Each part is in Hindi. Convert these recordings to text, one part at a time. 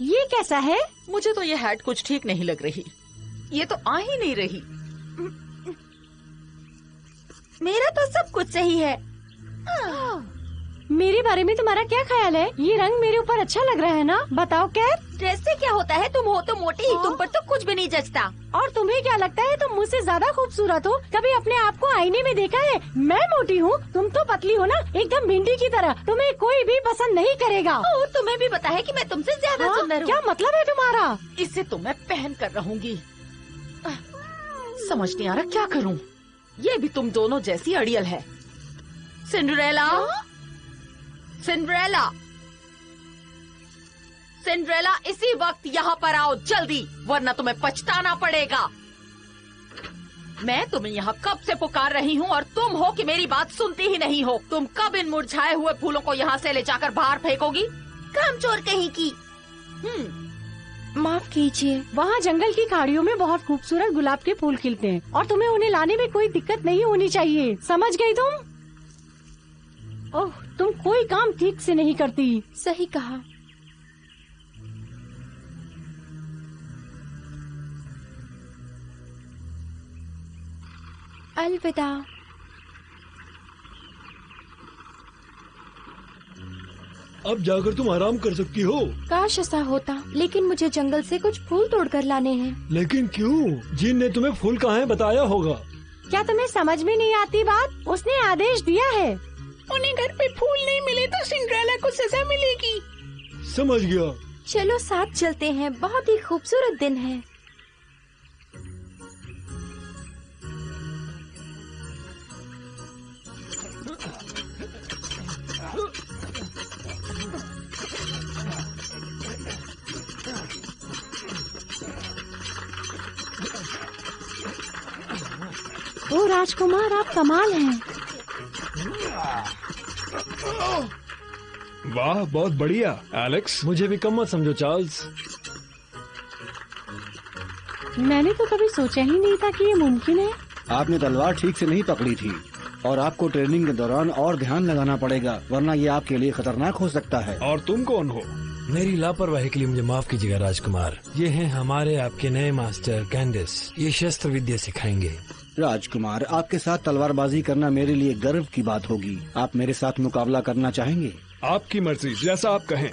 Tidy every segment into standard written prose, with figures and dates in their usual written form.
ये कैसा है? मुझे तो ये हैट कुछ ठीक नहीं लग रही। ये तो आ ही नहीं रही। मेरा तो सब कुछ सही है। मेरे बारे में तुम्हारा क्या ख्याल है? ये रंग मेरे ऊपर अच्छा लग रहा है ना? बताओ कैट। ड्रेस से क्या होता है, तुम हो तो मोटी, तुम पर तो कुछ भी नहीं जचता। और तुम्हें क्या लगता है तुम मुझसे ज्यादा खूबसूरत हो? कभी अपने आप को आईने में देखा है? मैं मोटी हूँ, तुम तो पतली हो ना, एकदम भिंडी की तरह। तुम्हें कोई भी पसंद नहीं करेगा। तुम्हें भी पता है कि मैं तुमसे ज्यादा सुंदर हूँ। क्या मतलब है तुम्हारा? इसे तो मैं पहन कर रहूंगी। समझ नहीं आ रहा क्या करूँ। ये भी तुम दोनों जैसी अड़ियल है। सिंड्रेला, सिंड्रेला, सिंड्रेला, इसी वक्त यहाँ पर आओ जल्दी, वरना तुम्हें पछताना पड़ेगा। मैं तुम्हें यहाँ कब से पुकार रही हूँ और तुम हो कि मेरी बात सुनती ही नहीं हो। तुम कब इन मुरझाए हुए फूलों को यहाँ से ले जाकर बाहर फेंकोगी? कामचोर कहीं की। माफ कीजिए, वहाँ जंगल की खाड़ियों में बहुत खूबसूरत गुलाब के फूल खिलते हैं और तुम्हें उन्हें लाने में कोई दिक्कत नहीं होनी चाहिए। समझ गई तुम? ओह, तुम कोई काम ठीक से नहीं करती। सही कहा। अलविदा। अब जाकर तुम आराम कर सकती हो। काश ऐसा होता, लेकिन मुझे जंगल से कुछ फूल तोड़कर लाने हैं। लेकिन क्यों? जिन ने तुम्हें फूल कहाँ है बताया होगा। क्या तुम्हें समझ में नहीं आती बात? उसने आदेश दिया है। उन्हें घर पे फूल नहीं मिले तो सिंड्रेला को सजा मिलेगी। समझ गया। चलो साथ चलते हैं, बहुत ही खूबसूरत दिन है। ओ राजकुमार, आप कमाल हैं। वाह, बहुत बढ़िया एलेक्स। मुझे भी कम मत समझो चार्ल्स। मैंने तो कभी सोचा ही नहीं था कि ये मुमकिन है। आपने तलवार ठीक से नहीं पकड़ी थी और आपको ट्रेनिंग के दौरान और ध्यान लगाना पड़ेगा, वरना ये आपके लिए खतरनाक हो सकता है। और तुम कौन हो? मेरी लापरवाही के लिए मुझे माफ कीजिएगा राजकुमार। ये हैं हमारे आपके नए मास्टर कैंडिस। ये शस्त्र विद्या सिखाएंगे। राजकुमार, आपके साथ तलवारबाजी करना मेरे लिए गर्व की बात होगी। आप मेरे साथ मुकाबला करना चाहेंगे? आपकी मर्जी, जैसा आप कहें।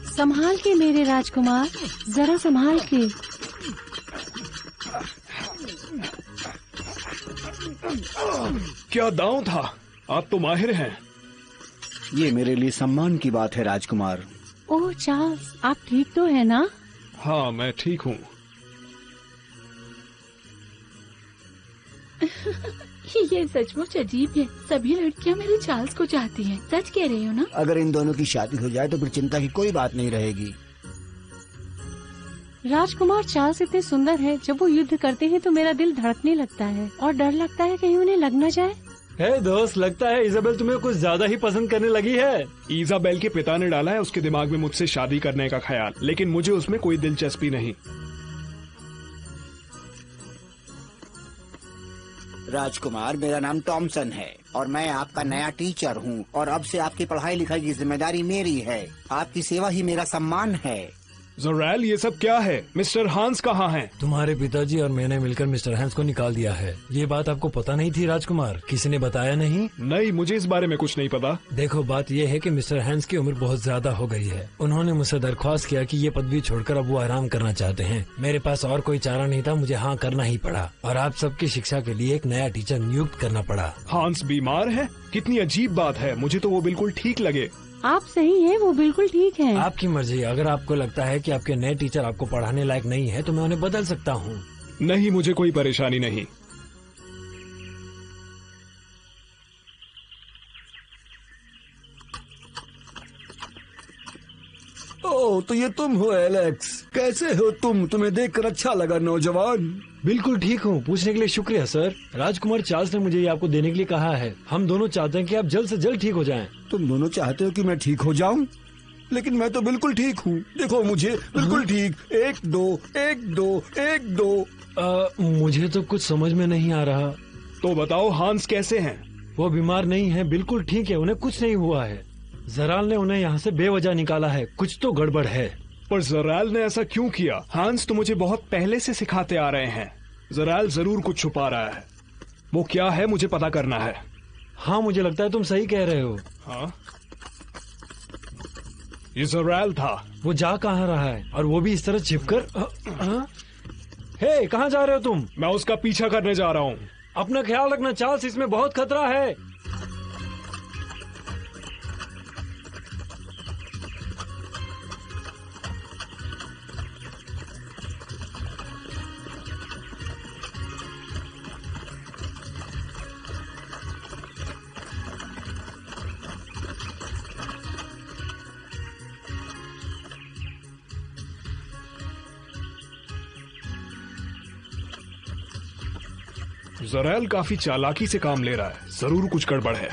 संभाल के मेरे राजकुमार, जरा संभाल के। क्या दांव था, आप तो माहिर हैं। ये मेरे लिए सम्मान की बात है राजकुमार। ओह चार्ल्स, आप ठीक तो है ना? हाँ, मैं ठीक हूँ। ये सचमुच अजीब है। सभी लड़कियां मेरे चार्ल्स को चाहती हैं। सच कह रही हो ना? अगर इन दोनों की शादी हो जाए तो फिर चिंता की कोई बात नहीं रहेगी। राजकुमार चार्ल्स इतने सुंदर है, जब वो युद्ध करते हैं तो मेरा दिल धड़कने लगता है और डर लगता है कहीं उन्हें लग न जाए। हे दोस्त, लगता है इजाबेल तुम्हें कुछ ज्यादा ही पसंद करने लगी है। इजाबेल के पिता ने डाला है उसके दिमाग में मुझसे शादी करने का ख्याल, लेकिन मुझे उसमें कोई दिलचस्पी नहीं। राजकुमार, मेरा नाम टॉमसन है और मैं आपका नया टीचर हूँ और अब से आपकी पढ़ाई लिखाई की जिम्मेदारी मेरी है। आपकी सेवा ही मेरा सम्मान है। ज़ोरैल, ये सब क्या है? मिस्टर हांस कहाँ हैं? तुम्हारे पिताजी और मैंने मिलकर मिस्टर हैंस को निकाल दिया है। ये बात आपको पता नहीं थी राजकुमार? किसी ने बताया नहीं? नहीं, मुझे इस बारे में कुछ नहीं पता। देखो, बात ये है कि मिस्टर हैंस की उम्र बहुत ज्यादा हो गई है। उन्होंने मुझसे दरख्वास्त किया कि ये पदवी छोड़कर अब वो आराम करना चाहते हैं। मेरे पास और कोई चारा नहीं था, मुझे हाँ करना ही पड़ा और आप सबकी शिक्षा के लिए एक नया टीचर नियुक्त करना पड़ा। हांस बीमार है? कितनी अजीब बात है। मुझे तो वो बिल्कुल ठीक लगे। आप सही हैं, वो बिल्कुल ठीक हैं। आपकी मर्जी। अगर आपको लगता है कि आपके नए टीचर आपको पढ़ाने लायक नहीं है तो मैं उन्हें बदल सकता हूँ। नहीं, मुझे कोई परेशानी नहीं। ओह, तो ये तुम हो एलेक्स। कैसे हो तुम? तुम्हें देखकर अच्छा लगा नौजवान। बिल्कुल ठीक हूँ। पूछने के लिए शुक्रिया सर। राजकुमार चार्ल्स ने मुझे ये आपको देने के लिए कहा है। हम दोनों चाहते हैं कि आप जल्द से जल्द ठीक हो जाएं। तुम दोनों चाहते हो कि मैं ठीक हो जाऊं? लेकिन मैं तो बिल्कुल ठीक हूँ। देखो मुझे बिल्कुल ठीक। 1 2 1 2 1 2। मुझे तो कुछ समझ में नहीं आ रहा। तो बताओ हांस कैसे हैं? वो बीमार नहीं है, बिल्कुल ठीक है, उन्हें कुछ नहीं हुआ है। जराल ने उन्हें यहाँ से बेवजह निकाला है, कुछ तो गड़बड़ है। पर जराल ने ऐसा क्यों किया? हांस तो मुझे बहुत पहले से सिखाते आ रहे हैं। जराल जरूर कुछ छुपा रहा है। वो क्या है मुझे पता करना है। हाँ, मुझे लगता है तुम सही कह रहे हो। हाँ, ये जराल था। वो जा कहाँ रहा है, और वो भी इस तरह छिपकर? हे, कहाँ जा रहे हो तुम? मैं उसका पीछा करने जा रहा हूँ। अपना ख्याल रखना चार्ल्स, इसमें बहुत खतरा है। जराल काफी चालाकी से काम ले रहा है, जरूर कुछ गड़बड़ है।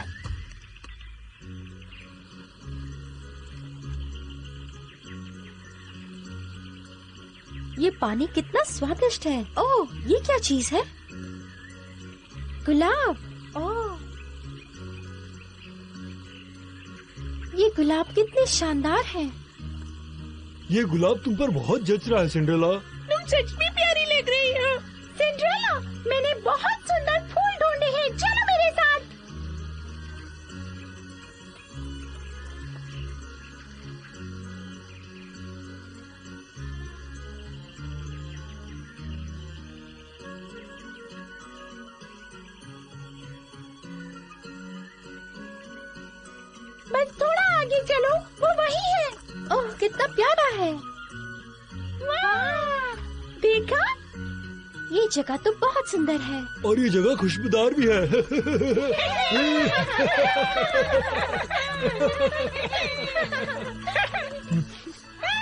ये पानी कितना स्वादिष्ट है। ओह, ये क्या चीज है? गुलाब। ओह, ये गुलाब कितने शानदार हैं। ये गुलाब तुम पर बहुत जच रहा है सिंड्रेला। तुम सच में प्यारी लग रही हो। सिंड्रेला, मैंने बहुत सुंदर फूल ढूंढे हैं, चलो मेरे साथ। बस थोड़ा आगे चलो, वो वही है। ओह, कितना प्यारा है। वाह, देखा? ये जगह तो बहुत सुंदर है। और ये जगह खुशबूदार भी है।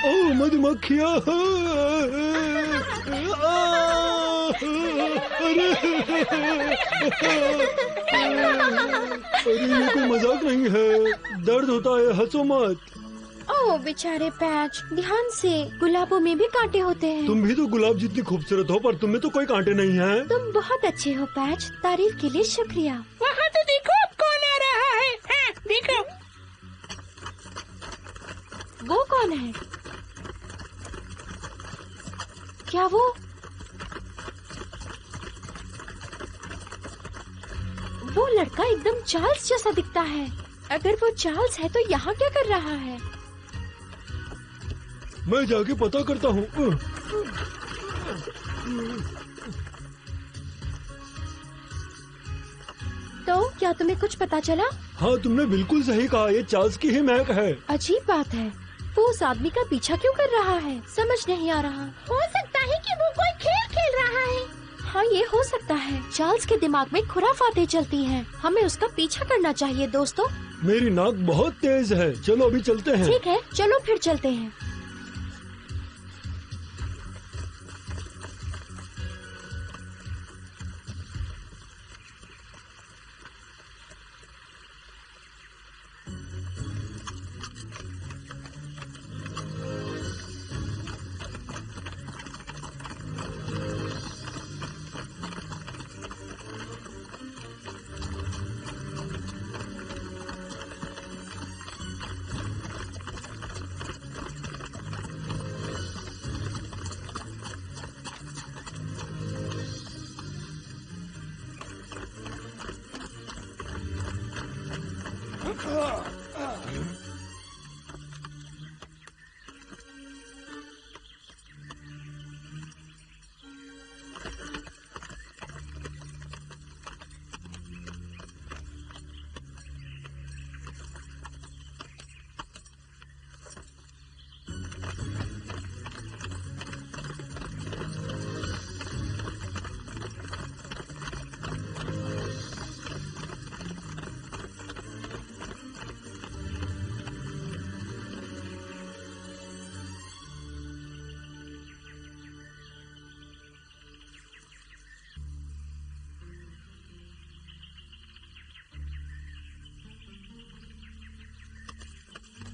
ओह, मधुमक्खियाँ। अरे ये कोई मजाक नहीं है, दर्द होता है, हंसो मत। ओह बेचारे पैच, ध्यान से, गुलाबों में भी कांटे होते हैं। तुम भी तो गुलाब जितनी खूबसूरत हो, पर तुम में तो कोई कांटे नहीं हैं। तुम बहुत अच्छे हो पैच, तारीफ के लिए शुक्रिया। वहाँ तो देखो अब कौन आ रहा है। हाँ, देखो। वो कौन है? क्या वो? वो लड़का एकदम चार्ल्स जैसा दिखता है। अगर वो चार्ल्स है तो यहाँ क्या कर रहा है? मैं जाके पता करता हूँ। तो क्या तुम्हें कुछ पता चला? हाँ, तुमने बिल्कुल सही कहा, ये चार्ल्स की ही महक है। अजीब बात है, वो उस आदमी का पीछा क्यों कर रहा है? समझ नहीं आ रहा। हो सकता है कि वो कोई खेल खेल रहा है। हाँ, ये हो सकता है। चार्ल्स के दिमाग में खुराफातें चलती हैं। हमें उसका पीछा करना चाहिए दोस्तों। मेरी नाक बहुत तेज है, चलो अभी चलते हैं। ठीक है, चलो फिर चलते हैं।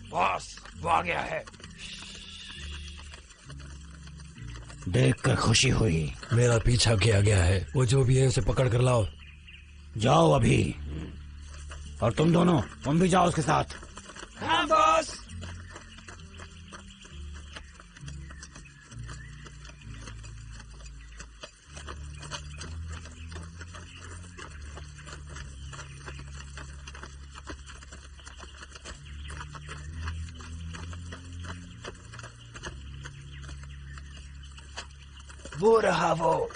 बॉस, वो आ गया है। देखकर खुशी हुई। मेरा पीछा किया गया है, वो जो भी है उसे पकड़ कर लाओ। जाओ अभी। और तुम दोनों, तुम भी जाओ उसके साथ। हाँ बॉस। वो रहा वो।